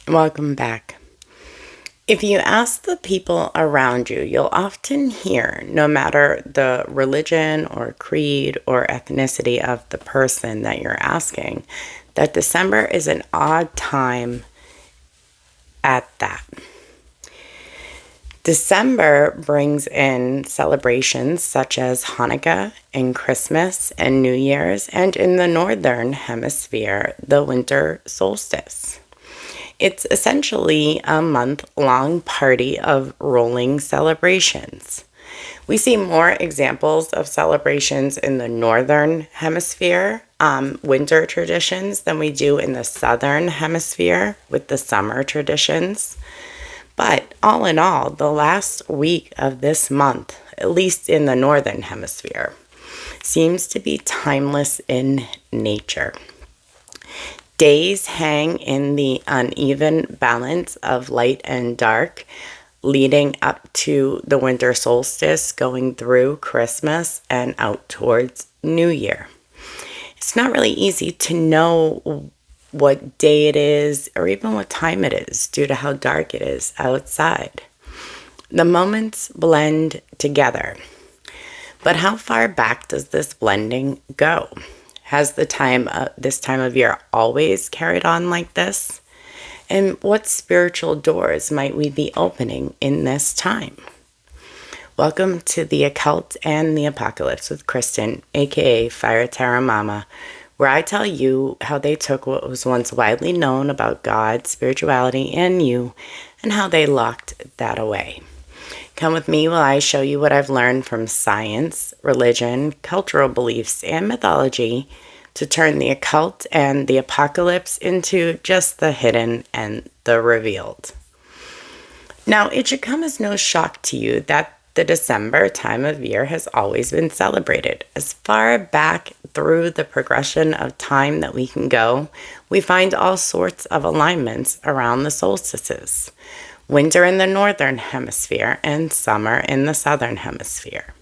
Welcome back. If you ask the people around you, you'll often hear, no matter the religion or creed or ethnicity of the person that you're asking, that December is an odd time at that. December brings in celebrations such as Hanukkah and Christmas and New Year's, and in the Northern Hemisphere, the winter solstice. It's essentially a month-long party of rolling celebrations. We see more examples of celebrations in the Northern Hemisphere, winter traditions, than we do in the Southern Hemisphere with the summer traditions. But all in all, the last week of this month, at least in the Northern Hemisphere, seems to be timeless in nature. Days hang in the uneven balance of light and dark, leading up to the winter solstice, going through Christmas and out towards New Year. It's not really easy to know what day it is or even what time it is due to how dark it is outside. The moments blend together. But how far back does this blending go? Has this time of year always carried on like this? And what spiritual doors might we be opening in this time? Welcome to the Occult and the Apocalypse with Kristen, aka Fire Terra Mama, where I tell you how they took what was once widely known about God, spirituality, and you, and how they locked that away. Come with me while I show you what I've learned from science, religion, cultural beliefs, and mythology to turn the occult and the apocalypse into just the hidden and the revealed. Now, it should come as no shock to you that the December time of year has always been celebrated. As far back through the progression of time that we can go, we find all sorts of alignments around the solstices. Winter in the Northern Hemisphere and summer in the Southern Hemisphere.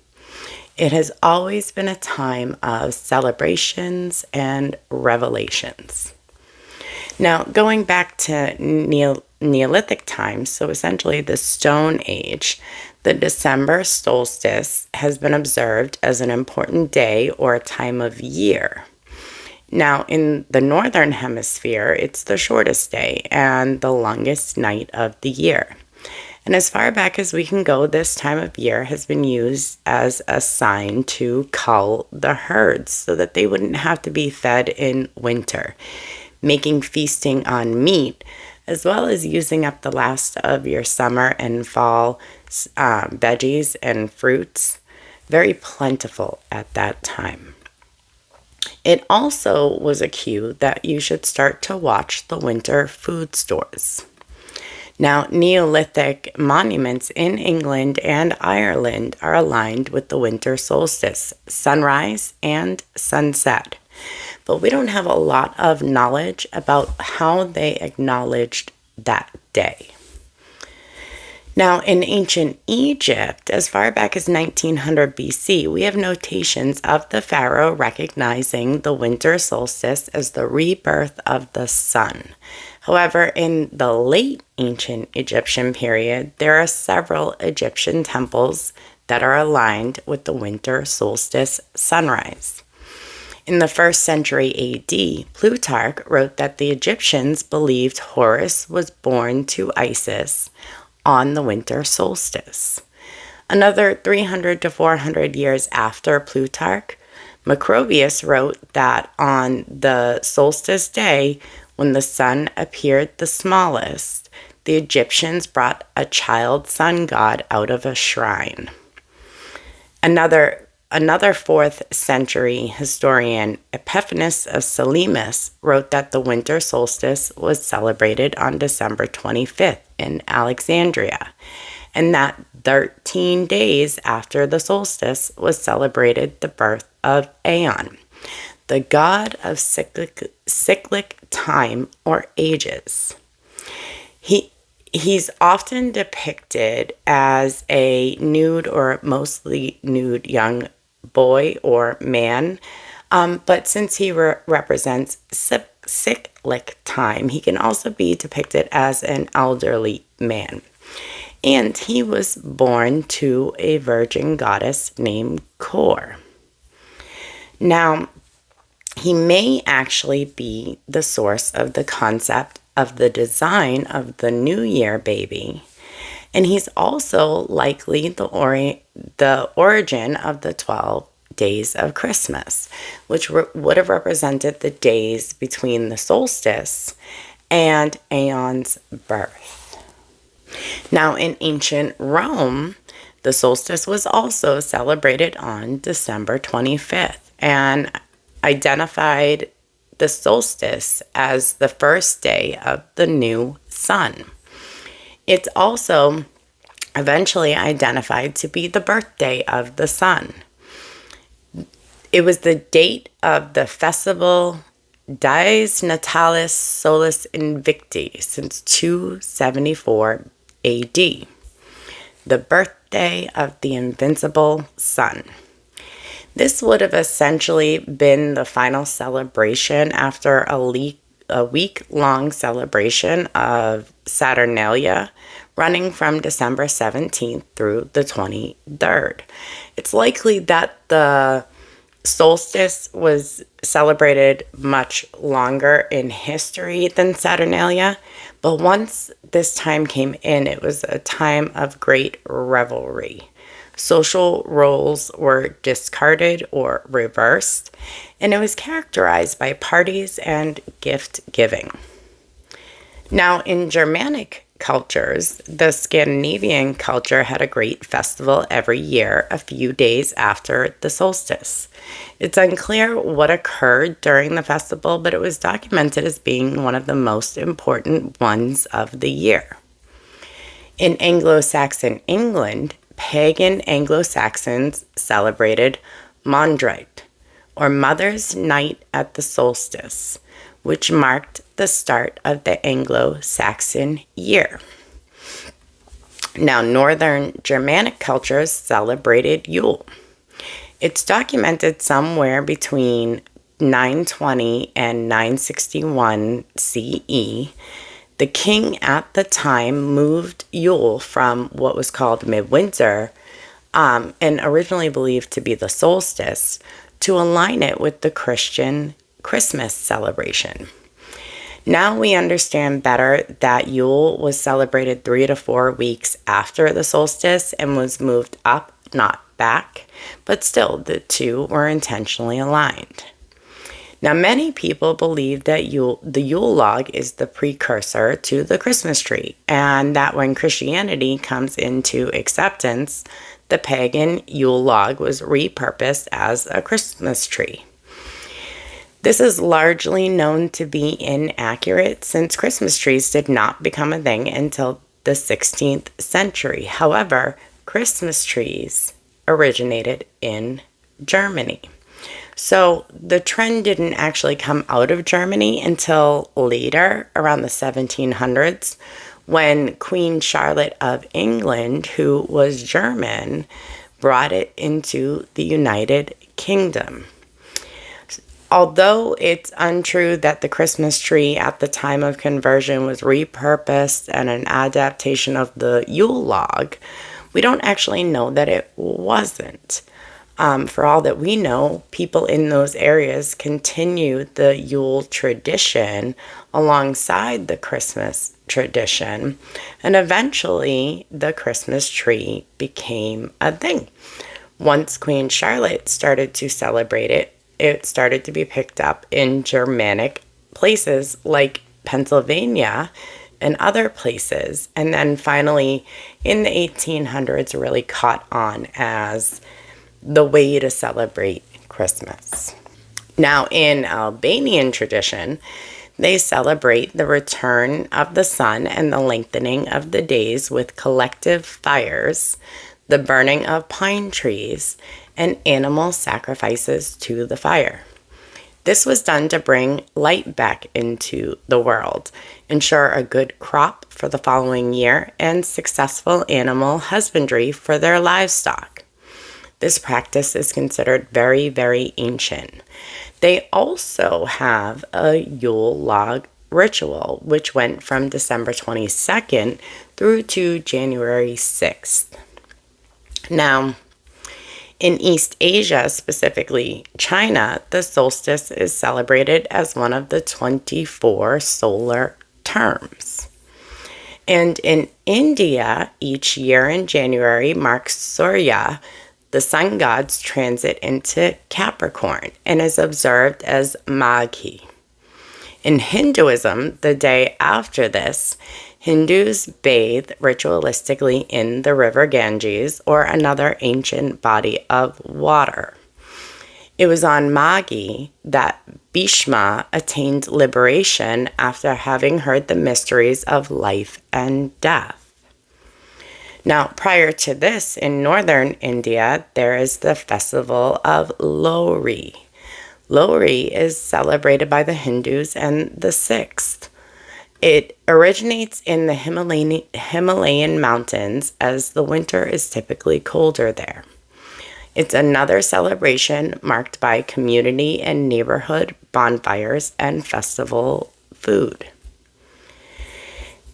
It has always been a time of celebrations and revelations. Now, going back to Neolithic times, so essentially the Stone Age, the December solstice has been observed as an important day or a time of year. Now, in the Northern Hemisphere, it's the shortest day and the longest night of the year. And as far back as we can go, this time of year has been used as a sign to cull the herds so that they wouldn't have to be fed in winter, making feasting on meat, as well as using up the last of your summer and fall veggies and fruits, very plentiful at that time. It also was a cue that you should start to watch the winter food stores. Now, Neolithic monuments in England and Ireland are aligned with the winter solstice, sunrise and sunset. But we don't have a lot of knowledge about how they acknowledged that day. Now, in ancient Egypt, as far back as 1900 BC, we have notations of the pharaoh recognizing the winter solstice as the rebirth of the sun. However, in the late ancient Egyptian period, there are several Egyptian temples that are aligned with the winter solstice sunrise. In the 1st century AD, Plutarch wrote that the Egyptians believed Horus was born to Isis on the winter solstice. Another 300 to 400 years after Plutarch, Macrobius wrote that on the solstice day, when the sun appeared the smallest, the Egyptians brought a child sun god out of a shrine. Another 4th century historian, Epiphanes of Salamis, wrote that the winter solstice was celebrated on December 25th in Alexandria, and that 13 days after the solstice was celebrated the birth of Aeon, the god of cyclic time or ages. He's often depicted as a nude or mostly nude young boy or man, but since he represents cyclic time. He can also be depicted as an elderly man. And he was born to a virgin goddess named Kor. Now, he may actually be the source of the concept of the design of the New Year baby. And he's also likely the origin of the 12 days of Christmas, which would have represented the days between the solstice and Aeon's birth. Now, in ancient Rome, the solstice was also celebrated on December 25th and identified the solstice as the first day of the new sun. It's also eventually identified to be the birthday of the sun. It was the date of the festival Dies Natalis Solis Invicti since 274 AD, the birthday of the invincible sun. This would have essentially been the final celebration after a week-long celebration of Saturnalia, running from December 17th through the 23rd. It's likely that the solstice was celebrated much longer in history than Saturnalia, but once this time came in, it was a time of great revelry. Social roles were discarded or reversed, and it was characterized by parties and gift giving. Now, in Germanic cultures, the Scandinavian culture had a great festival every year a few days after the solstice. It's unclear what occurred during the festival, but it was documented as being one of the most important ones of the year. In Anglo-Saxon England, pagan Anglo-Saxons celebrated Maundyrt, or Mother's Night at the Solstice, which marked the start of the Anglo-Saxon year. Now, Northern Germanic cultures celebrated Yule. It's documented somewhere between 920 and 961 CE. The king at the time moved Yule from what was called midwinter, and originally believed to be the solstice, to align it with the Christian Christmas celebration. Now we understand better that Yule was celebrated 3 to 4 weeks after the solstice and was moved up, not back, but still the two were intentionally aligned. Now, many people believe that the Yule log is the precursor to the Christmas tree, and that when Christianity comes into acceptance, the pagan Yule log was repurposed as a Christmas tree. This is largely known to be inaccurate since Christmas trees did not become a thing until the 16th century. However, Christmas trees originated in Germany. So the trend didn't actually come out of Germany until later, around the 1700s, when Queen Charlotte of England, who was German, brought it into the United Kingdom. Although it's untrue that the Christmas tree at the time of conversion was repurposed and an adaptation of the Yule log, we don't actually know that it wasn't. For all that we know, people in those areas continued the Yule tradition alongside the Christmas tradition, and eventually the Christmas tree became a thing. Once Queen Charlotte started to celebrate it, it started to be picked up in Germanic places like Pennsylvania and other places, and then finally in the 1800s really caught on as the way to celebrate Christmas. Now, in Albanian tradition, they celebrate the return of the sun and the lengthening of the days with collective fires, the burning of pine trees, and animal sacrifices to the fire. This was done to bring light back into the world, ensure a good crop for the following year, and successful animal husbandry for their livestock. This practice is considered very, very ancient. They also have a Yule log ritual, which went from December 22nd through to January 6th. Now, in East Asia, specifically China, the solstice is celebrated as one of the 24 solar terms. And in India, each year in January marks Surya, the sun god's transit into Capricorn, and is observed as Maghi. In Hinduism, the day after this, Hindus bathe ritualistically in the river Ganges or another ancient body of water. It was on Maghi that Bhishma attained liberation after having heard the mysteries of life and death. Now, prior to this, in northern India, there is the festival of Lohri. Lohri is celebrated by the Hindus and the Sikhs. It originates in the Himalayan mountains, as the winter is typically colder there. It's another celebration marked by community and neighborhood bonfires and festival food.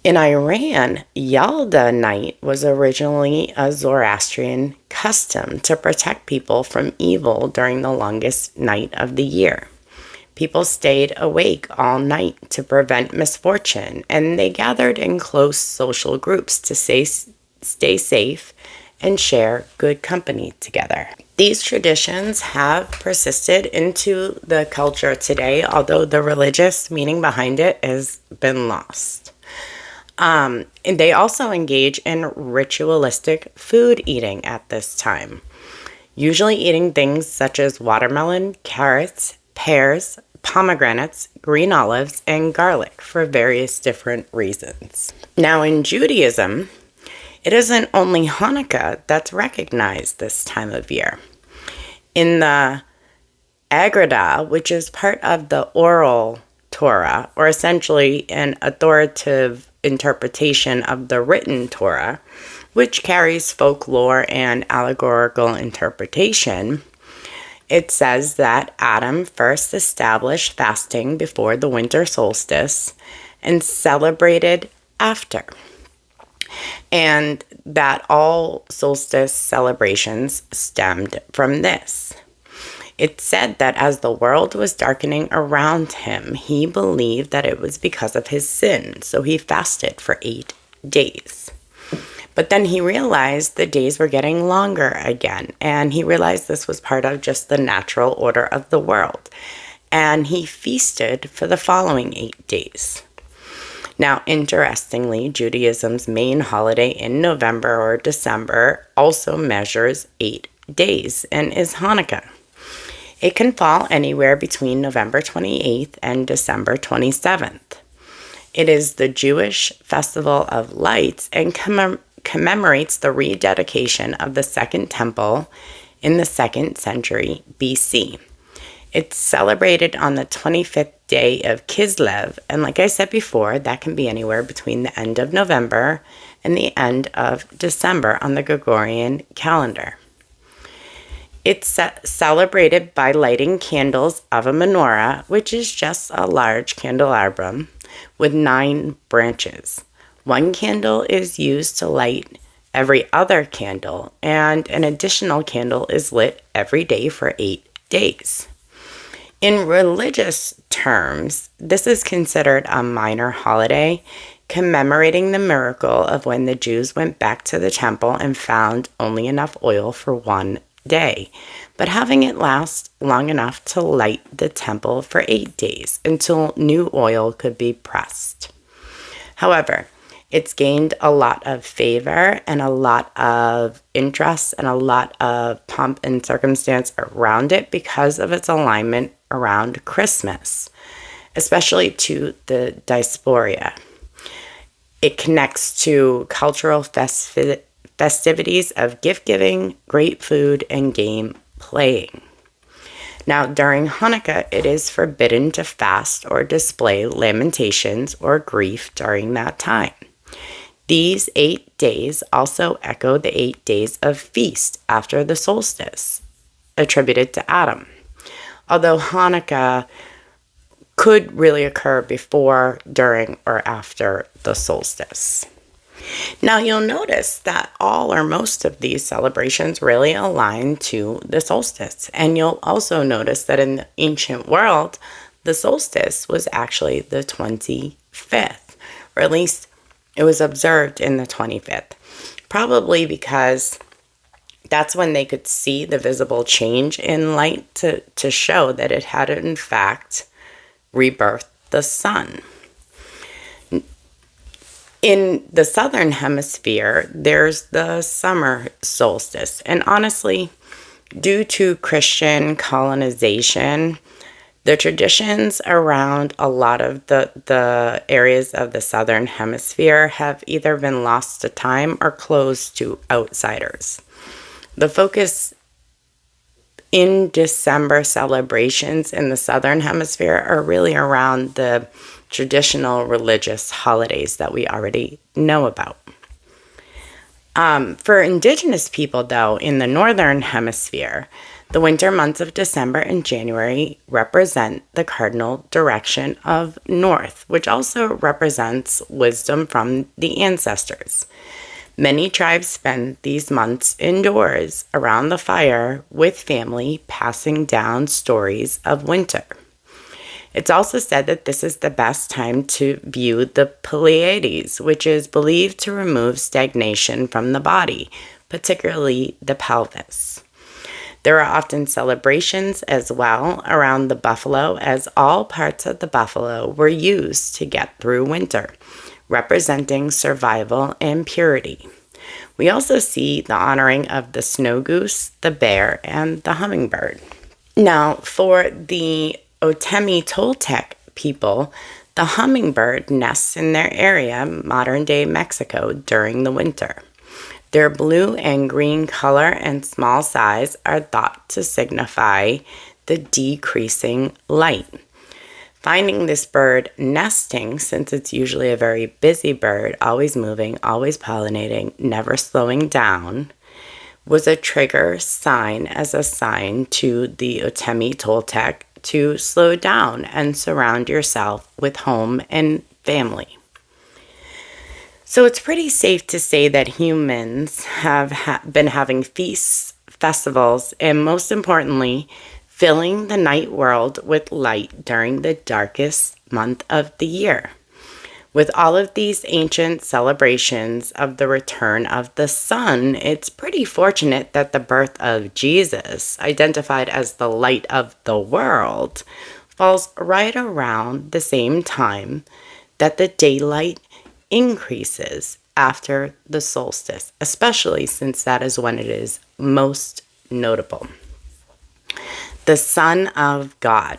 In Iran, Yalda night was originally a Zoroastrian custom to protect people from evil during the longest night of the year. People stayed awake all night to prevent misfortune, and they gathered in close social groups to stay safe and share good company together. These traditions have persisted into the culture today, although the religious meaning behind it has been lost. And they also engage in ritualistic food eating at this time, usually eating things such as watermelon, carrots, pears, pomegranates, green olives, and garlic for various different reasons. Now, in Judaism, it isn't only Hanukkah that's recognized this time of year. In the Aggadah, which is part of the oral Torah, or essentially an authoritative interpretation of the written Torah, which carries folklore and allegorical interpretation, it says that Adam first established fasting before the winter solstice and celebrated after, and that all solstice celebrations stemmed from this. It said that as the world was darkening around him, he believed that it was because of his sin, so he fasted for 8 days. But then he realized the days were getting longer again, and he realized this was part of just the natural order of the world, and he feasted for the following 8 days. Now, interestingly, Judaism's main holiday in November or December also measures 8 days and is Hanukkah. It can fall anywhere between November 28th and December 27th. It is the Jewish festival of lights and commemorates the rededication of the Second Temple in the 2nd century BC. It's celebrated on the 25th day of Kislev, and like I said before, that can be anywhere between the end of November and the end of December on the Gregorian calendar. It's celebrated by lighting candles of a menorah, which is just a large candelabrum with 9 branches. 1 candle is used to light every other candle, and an additional candle is lit every day for 8 days. In religious terms, this is considered a minor holiday, commemorating the miracle of when the Jews went back to the temple and found only enough oil for 1 day, but having it last long enough to light the temple for 8 days until new oil could be pressed. However, it's gained a lot of favor and a lot of interest and a lot of pomp and circumstance around it because of its alignment around Christmas, especially to the diaspora. It connects to cultural festivities of gift-giving, great food, and game playing. Now, during Hanukkah, it is forbidden to fast or display lamentations or grief during that time. These 8 days also echo the 8 days of feast after the solstice, attributed to Adam. Although Hanukkah could really occur before, during, or after the solstice. Now you'll notice that all or most of these celebrations really align to the solstice. And you'll also notice that in the ancient world, the solstice was actually the 25th, or at least it was observed in the 25th, probably because that's when they could see the visible change in light to show that it had in fact rebirthed the sun. In the southern hemisphere, there's the summer solstice. And honestly, due to Christian colonization, the traditions around a lot of the areas of the southern hemisphere have either been lost to time or closed to outsiders. The focus in December celebrations in the southern hemisphere are really around the traditional religious holidays that we already know about. For indigenous people, though, in the northern hemisphere, the winter months of December and January represent the cardinal direction of north, which also represents wisdom from the ancestors. Many tribes spend these months indoors around the fire with family, passing down stories of winter. It's also said that this is the best time to view the Pleiades, which is believed to remove stagnation from the body, particularly the pelvis. There are often celebrations as well around the buffalo, as all parts of the buffalo were used to get through winter, representing survival and purity. We also see the honoring of the snow goose, the bear, and the hummingbird. Now, for the Otemi Toltec people, the hummingbird nests in their area, modern-day Mexico, during the winter. Their blue and green color and small size are thought to signify the decreasing light. Finding this bird nesting, since it's usually a very busy bird, always moving, always pollinating, never slowing down, was a trigger sign as a sign to the Otemi Toltec to slow down and surround yourself with home and family. So it's pretty safe to say that humans have been having feasts, festivals, and most importantly, filling the night world with light during the darkest month of the year. With all of these ancient celebrations of the return of the sun, it's pretty fortunate that the birth of Jesus, identified as the light of the world, falls right around the same time that the daylight increases after the solstice, especially since that is when it is most notable. The Son of God,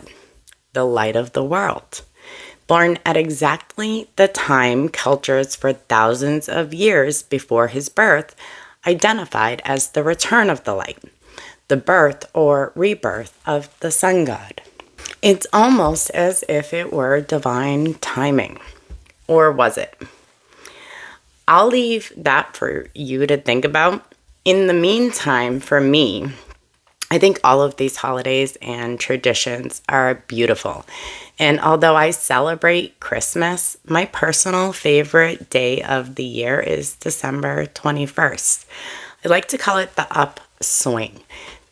the light of the world. Born at exactly the time cultures for thousands of years before his birth identified as the return of the light, the birth or rebirth of the sun god. It's almost as if it were divine timing. Or was it? I'll leave that for you to think about. In the meantime, for me, I think all of these holidays and traditions are beautiful. And although I celebrate Christmas, my personal favorite day of the year is December 21st. I like to call it the upswing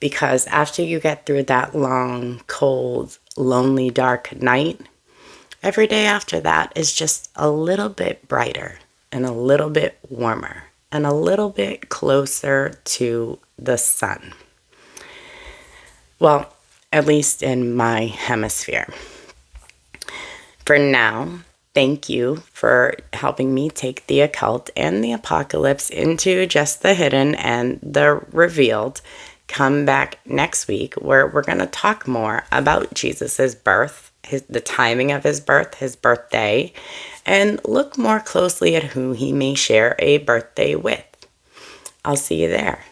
because after you get through that long, cold, lonely, dark night, every day after that is just a little bit brighter and a little bit warmer and a little bit closer to the sun. Well, at least in my hemisphere. For now, thank you for helping me take the occult and the apocalypse into just the hidden and the revealed. Come back next week where we're going to talk more about Jesus's birth, the timing of his birth, his birthday, and look more closely at who he may share a birthday with. I'll see you there.